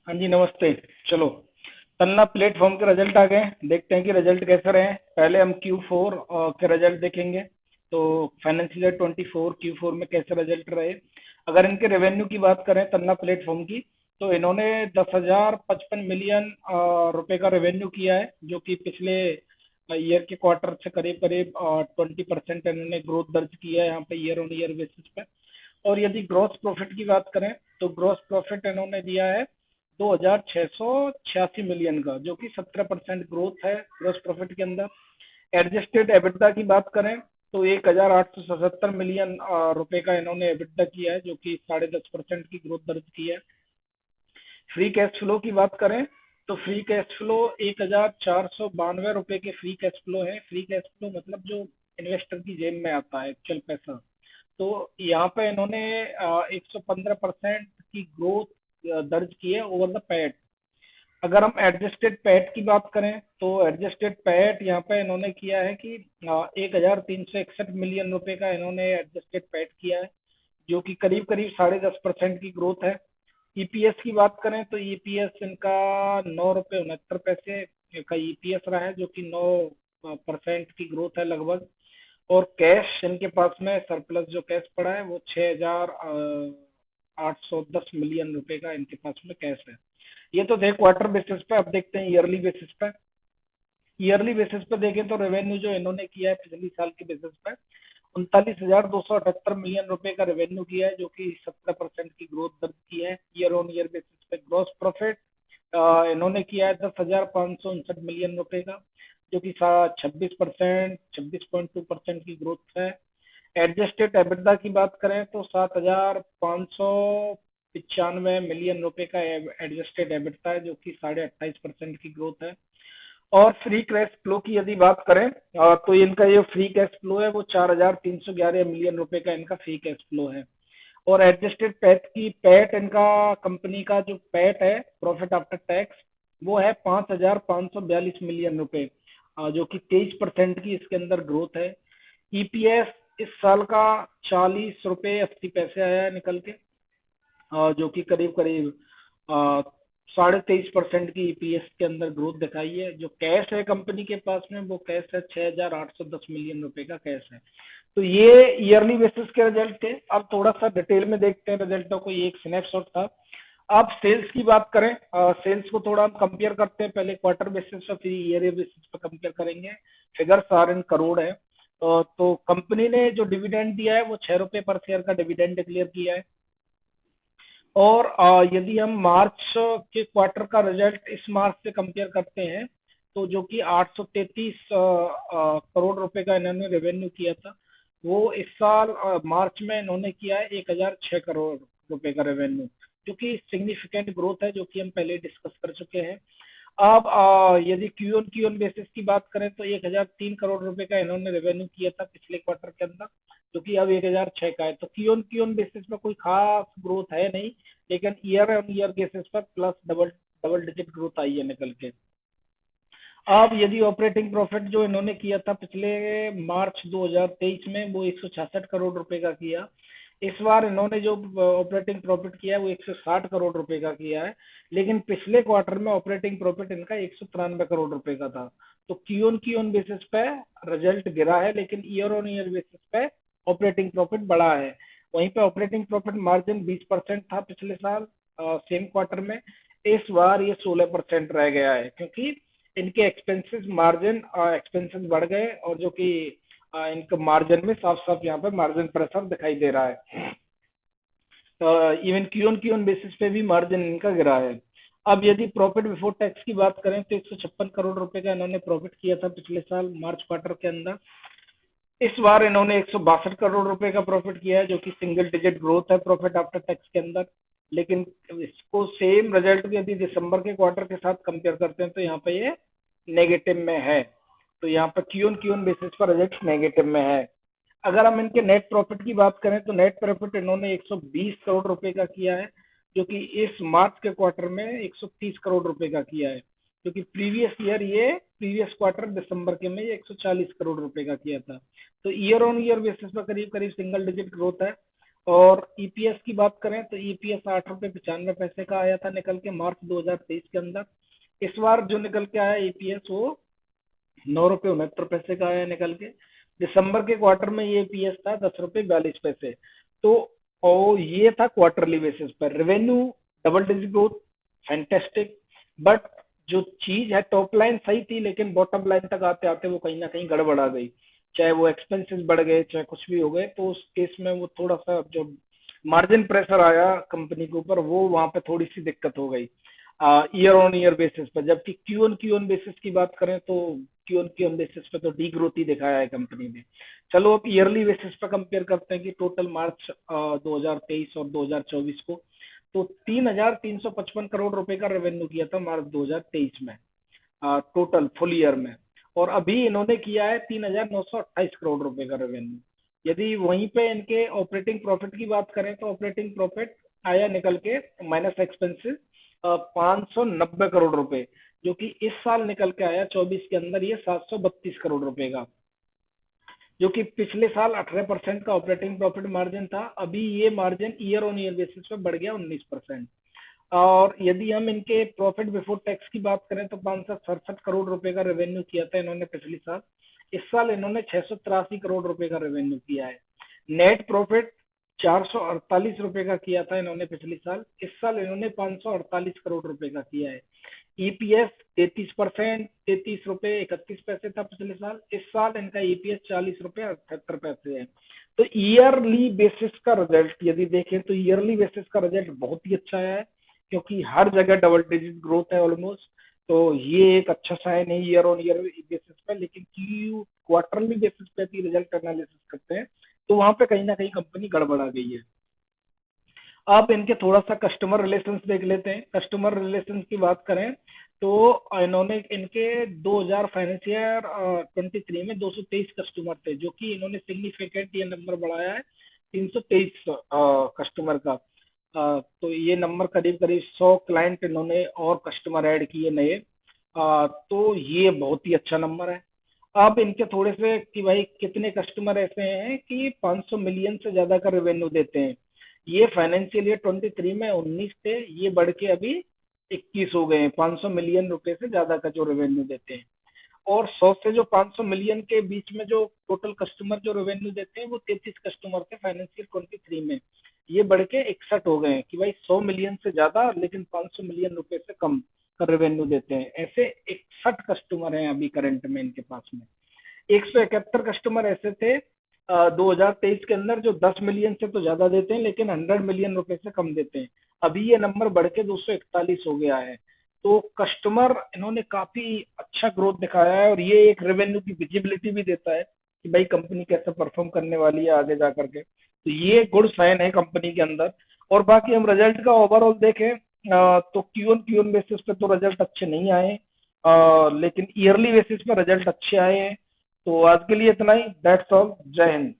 हाँ जी, नमस्ते। चलो, तन्ना प्लेटफॉर्म के रिजल्ट आ गए। देखते हैं कि रिजल्ट कैसे रहे। पहले हम Q4 के रिजल्ट देखेंगे। तो फाइनेंशियल ईयर 24 Q4 में कैसे रिजल्ट रहे। अगर इनके रेवेन्यू की बात करें तन्ना प्लेटफॉर्म की, तो इन्होंने 10,055 मिलियन रुपए का रेवेन्यू किया है, जो कि पिछले ईयर के क्वार्टर से करीब करीब 20% इन्होंने ग्रोथ दर्ज किया है यहाँ पे ईयर ऑन ईयर बेसिस पे। और यदि ग्रॉस प्रॉफिट की बात करें तो ग्रॉस प्रॉफिट इन्होंने दिया है 2,686 मिलियन का, जो कि 17% ग्रोथ है ग्रॉस प्रॉफिट के अंदर। एडजस्टेड एबिटदा की बात करें तो 1,877 मिलियन रुपए का इन्होंने एबिटदा किया है, जो कि 10.5% की ग्रोथ दर्ज की है। फ्री कैश फ्लो की बात करें तो फ्री कैश फ्लो 1,492 रुपए के फ्री कैश फ्लो है। फ्री कैश फ्लो मतलब जो इन्वेस्टर की जेब में आता है एक्चुअल पैसा। तो यहाँ पे इन्होंने 115% की ग्रोथ दर्ज की है ओवर द पैट। अगर हम एडजस्टेड पैट की बात करें तो एडजस्टेड पैट यहाँ पे इन्होंने किया है कि 1,361 मिलियन रुपए का इन्होंने एडजस्टेड पैट किया है, जो कि करीब करीब 10.5% की ग्रोथ है। ईपीएस की बात करें तो ईपीएस इनका 9 रुपये 69 पैसे का ईपीएस रहा है, जो कि 9% की ग्रोथ है लगभग। और कैश इनके पास में सरप्लस जो कैश पड़ा है वो 6,810 मिलियन रुपए का इनके पास में कैश है। ये तो थे क्वार्टर बेसिस पे। अब देखते हैं ईयरली बेसिस पे। ईयरली बेसिस पे देखें तो रेवेन्यू जो इन्होंने किया है पिछली साल के बेसिस पे 39,278 मिलियन रुपए का रेवेन्यू किया है, जो कि 17% की ग्रोथ दर्ज की है ईयर ऑन ईयर बेसिस पे। ग्रॉस प्रॉफिट इन्होंने किया है 10,559 मिलियन रुपए का, जो कि 26% की ग्रोथ है। एडजस्टेड एबिटदा की बात करें तो 7,595 मिलियन रुपए का एडजस्टेड एबिटदा है, जो कि 28.5% की ग्रोथ है। और फ्री कैश फ्लो की यदि बात करें तो इनका जो फ्री कैश फ्लो है वो 4,311 मिलियन रुपए का इनका फ्री कैश फ्लो है। और एडजस्टेड पैट की पैट इनका कंपनी का जो पैट है प्रॉफिट आफ्टर टैक्स वो है 5,542 मिलियन रुपए, जो कि 23% की इसके अंदर ग्रोथ है। ईपीएस इस साल का 40 रुपये 80 पैसे आया है निकल के, जो कि करीब करीब 23.5% की ईपीएस के अंदर ग्रोथ दिखाई है। जो कैश है कंपनी के पास में वो कैश है 6,810 मिलियन रुपए का कैश है। तो ये ईयरली बेसिस के रिजल्ट थे। अब थोड़ा सा डिटेल में देखते हैं रिजल्टों को। ये एक स्नैपशॉट था। अब सेल्स की बात करें, सेल्स को थोड़ा हम कंपेयर करते हैं, पहले क्वार्टर बेसिस पर फिर ईयर बेसिस पर कंपेयर करेंगे। फिगर्स आर इन करोड़ है। तो कंपनी ने जो डिविडेंड दिया है वो 6 रुपए पर शेयर का डिविडेंड डिक्लेयर किया है। और यदि हम मार्च के क्वार्टर का रिजल्ट इस मार्च से कंपेयर करते हैं तो जो कि 833 करोड़ रुपए का इन्होंने रेवेन्यू किया था, वो इस साल मार्च में इन्होंने किया है 1,006 करोड़ रुपए का रेवेन्यू, जो कि सिग्निफिकेंट ग्रोथ है, जो कि हम पहले डिस्कस कर चुके हैं। अब यदि क्यू ऑन बेसिस की बात करें तो 1,003 करोड़ रुपए का इन्होंने रेवेन्यू किया था पिछले क्वार्टर के अंदर, जो कि अब 1,006 का है। तो क्यू ऑन बेसिस में कोई खास ग्रोथ है नहीं, लेकिन ईयर ऑन ईयर बेसिस पर plus double double digit growth आई है निकल के। अब यदि ऑपरेटिंग प्रॉफिट जो इन्होंने किया था पिछले मार्च 2023 में वो 166 करोड़ रुपए का किया। इस बार इन्होंने जो ऑपरेटिंग प्रॉफिट किया है वो 160 करोड़ रुपए का किया है। लेकिन पिछले क्वार्टर में ऑपरेटिंग प्रॉफिट इनका 193 करोड़ रुपए का था। तो क्यू ऑन बेसिस पे रिजल्ट गिरा है, लेकिन ईयर ऑन ईयर बेसिस पे ऑपरेटिंग प्रॉफिट बढ़ा है। वहीं पे ऑपरेटिंग प्रॉफिट मार्जिन 20% था पिछले साल सेम क्वार्टर में। इस बार ये 16% रह गया है, क्योंकि इनके एक्सपेंसेस मार्जिन एक्सपेंसेस बढ़ गए, और जो कि इनके मार्जिन में साफ साफ यहाँ पे मार्जिन प्रेशर दिखाई दे रहा है। इवन क्यू ऑन बेसिस पे भी मार्जिन इनका गिरा है। अब यदि प्रॉफिट बिफोर टैक्स की बात करें तो 156 करोड़ रुपए का इन्होंने प्रॉफिट किया था पिछले साल मार्च क्वार्टर के अंदर। इस बार इन्होंने 162 करोड़ रुपए का प्रॉफिट किया है, जो कि सिंगल डिजिट ग्रोथ है प्रॉफिट आफ्टर टैक्स के अंदर। लेकिन इसको सेम रिजल्ट यदि दिसंबर के क्वार्टर के साथ कंपेयर करते हैं तो यहाँ पे ये नेगेटिव में है। तो यहाँ पर क्यू ऑन बेसिस पर रिजल्ट नेगेटिव में है। अगर हम इनके नेट प्रॉफिट की बात करें तो नेट प्रॉफिट इन्होंने 120 करोड़ रुपए का किया है, जो कि इस मार्च के क्वार्टर में 130 करोड़ रुपए का किया है। क्योंकि प्रीवियस क्वार्टर दिसंबर के में ये 140 करोड़ रुपए का किया था। तो ईयर ऑन ईयर बेसिस पर करीब करीब सिंगल डिजिट ग्रोथ है। और ईपीएस की बात करें तो ईपीएस 8 रुपये 95 पैसे का आया था निकल के मार्च 2023 के अंदर। इस बार जो निकल के आया ईपीएस वो 9 रुपये 69 पैसे का आया निकल के। दिसंबर के क्वार्टर में ये ईपीएस था 10 रुपये 42 पैसे। तो और ये था क्वार्टरली बेसिस पर। Revenue double digit growth, fantastic. But जो चीज है टॉप लाइन सही थी, लेकिन बॉटम लाइन तक आते आते वो कहीं ना कहीं गड़बड़ आ गई। चाहे वो एक्सपेंसेस बढ़ गए, चाहे कुछ भी हो गए, तो उस केस में वो थोड़ा सा जो मार्जिन प्रेशर आया कंपनी के ऊपर, वो वहां पे थोड़ी सी दिक्कत हो गई ईयर ऑन ईयर बेसिस पर। जबकि क्यू ऑन बेसिस की बात करें तो क्यू ऑन बेसिस पे तो डी ग्रोथ ही दिखाया है कंपनी ने। चलो अब ईयरली बेसिस पे कंपेयर करते हैं कि टोटल मार्च 2023 और 2024 को। तो 3,355 करोड़ रुपए का रेवेन्यू किया था मार्च 2023 में, टोटल फुल ईयर में। और अभी इन्होंने किया है 3,928 करोड़ रुपए का रेवेन्यू। यदि वहीं पे इनके ऑपरेटिंग प्रॉफिट की बात करें तो ऑपरेटिंग प्रॉफिट आया निकल के माइनस एक्सपेंसिस 590 करोड़ रुपए, जो कि इस साल निकल के आया 24 के अंदर ये 732 करोड़ रुपए का, जो कि पिछले साल 18% का ऑपरेटिंग प्रॉफिट मार्जिन था। अभी ये margin year on year basis पे बढ़ गया 19%। और यदि हम इनके प्रॉफिट बिफोर टैक्स की बात करें तो 567 करोड़ रुपए का रेवेन्यू किया था इन्होंने पिछले साल। इस साल इन्होंने 683 करोड़ रुपए का रेवेन्यू किया है। नेट प्रॉफिट 448 रुपए का किया था इन्होंने पिछले साल। इस साल इन्होंने 548 करोड़ रुपए का किया है। ईपीएस 33%, 33 रुपए 31 पैसे था पिछले साल। इस साल इनका ईपीएस 40 रुपए 78 पैसे है। तो ईयरली बेसिस का रिजल्ट यदि देखें तो ईयरली बेसिस का रिजल्ट बहुत ही अच्छा है, क्योंकि हर जगह डबल डिजिट ग्रोथ है ऑलमोस्ट। तो ये एक अच्छा साइन है ईयर ऑन ईयर बेसिस पे। लेकिन क्वार्टरली बेसिस पे भी रिजल्ट एनालिसिस करते हैं तो वहां पे कहीं ना कहीं कंपनी गड़बड़ा गई है। आप इनके थोड़ा सा कस्टमर रिलेशंस देख लेते हैं। कस्टमर रिलेशंस की बात करें तो इन्होंने इनके 2000 फाइनेंशियल 23 में 223 कस्टमर थे, जो कि इन्होंने सिग्निफिकेंट ये नंबर बढ़ाया है 323 कस्टमर का। तो ये नंबर करीब करीब 100 क्लाइंट इन्होंने और कस्टमर ऐड किए नए। तो ये बहुत ही अच्छा नंबर है। अब इनके थोड़े से कि भाई कितने कस्टमर ऐसे हैं कि 500 मिलियन से ज्यादा का रेवेन्यू देते हैं। ये फाइनेंशियल ईयर 23 में 19 थे, ये बढ़ के अभी 21 हो गए हैं 500 मिलियन रुपए से ज्यादा का जो रेवेन्यू देते हैं। और 100 से जो 500 मिलियन के बीच में जो टोटल कस्टमर जो रेवेन्यू देते हैं वो 33 कस्टमर थे फाइनेंशियल 23 में। ये बढ़ के 61 हो गए हैं कि भाई 100 मिलियन से ज्यादा लेकिन 500 मिलियन रुपए से कम का रेवेन्यू देते हैं। ऐसे 61 कस्टमर हैं अभी करंट में इनके पास में। 171 कस्टमर ऐसे थे 2023 के अंदर जो 10 मिलियन से तो ज्यादा देते हैं लेकिन 100 मिलियन रुपए से कम देते हैं। अभी ये नंबर बढ़ के 241 हो गया है। तो कस्टमर इन्होंने काफी अच्छा ग्रोथ दिखाया है, और ये एक रेवेन्यू की विजिबिलिटी भी देता है कि भाई कंपनी कैसे परफॉर्म करने वाली है आगे जा करके। तो ये गुड साइन है कंपनी के अंदर। और बाकी हम रिजल्ट का ओवरऑल देखें तो क्यू ऑन बेसिस पे तो रिजल्ट अच्छे नहीं आए, लेकिन ईयरली बेसिस पे रिजल्ट अच्छे आए हैं। तो आज के लिए इतना ही। That's all. जय हिंद।